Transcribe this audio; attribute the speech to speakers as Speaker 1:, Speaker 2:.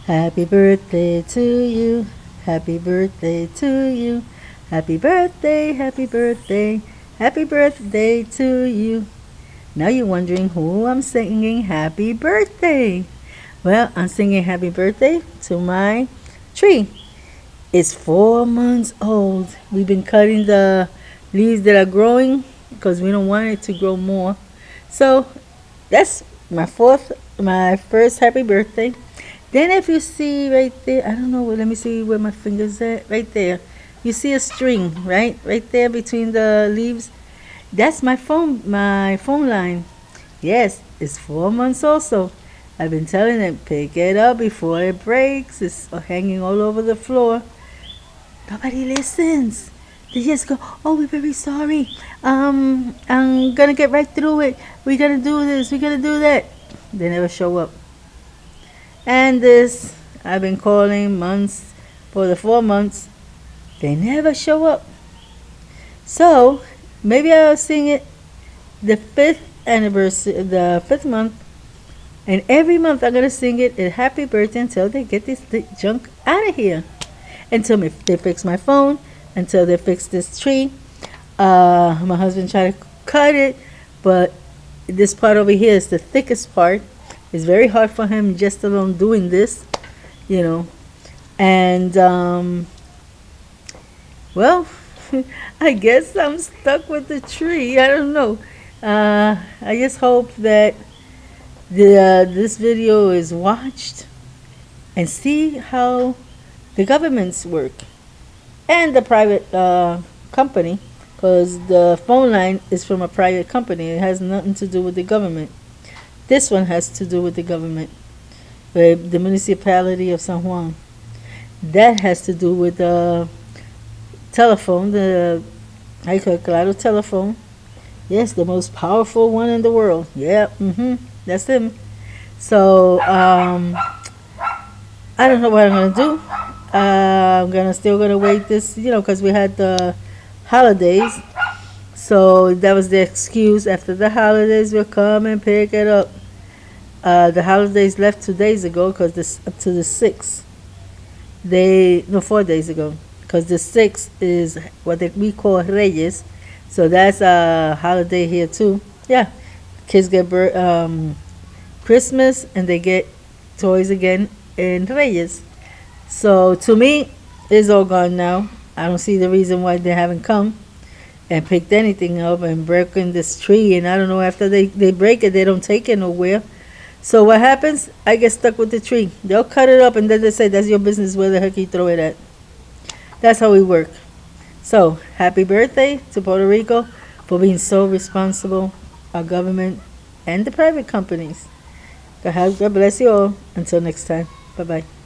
Speaker 1: Happy birthday to you. Happy birthday to you. Happy birthday, happy birthday, happy birthday to you. Now you're wondering who I'm singing happy birthday. Well, I'm singing happy birthday to my tree. It's 4 months old. We've been cutting the leaves that are growing because we don't want it to grow more. So that's my first happy birthday. Then if you see right there, I don't know, let me see where my finger's at. Right there. You see a string, right? Right there between the leaves. That's my phone line. Yes, it's 4 months also. I've been telling them, pick it up before it breaks. It's hanging all over the floor. Nobody listens. They just go, oh, we're very sorry. I'm gonna get right through it. We gotta do this. We gotta do that. They never show up. And this, I've been calling months for the 4 months. They never show up. So maybe I'll sing it the fifth anniversary, the 5th month, and every month I'm gonna sing it a happy birthday until they get this junk out of here. Until they fix my phone, until they fix this tree. My husband tried to cut it, but this part over here is the thickest part. It's very hard for him just alone doing this, you know. And well, I guess I'm stuck with the tree. I don't know. I just hope that this video is watched and see how the governments work and the private company, because the phone line is from a private company. It has nothing to do with the government. This one has to do with the government, the municipality of San Juan. That has to do with the telephone, the Claro telephone. Yes, the most powerful one in the world. Yeah, that's him. So I don't know what I'm gonna do. I'm still gonna wait this, because we had the holidays. So that was the excuse. After the holidays, we'll come and pick it up. The holidays left 2 days ago, because this up to the 6th. 4 days ago, because the 6th is what we call Reyes. So that's a holiday here too. Yeah, kids get Christmas and they get toys again in Reyes. So to me, it's all gone now. I don't see the reason why they haven't come and picked anything up and broken this tree. And I don't know, after they break it, they don't take it nowhere. So what happens? I get stuck with the tree. They'll cut it up and then they say, that's your business where the heck you throw it at. That's how we work. So happy birthday to Puerto Rico for being so responsible, our government and the private companies. God bless you all. Until next time. Bye-bye.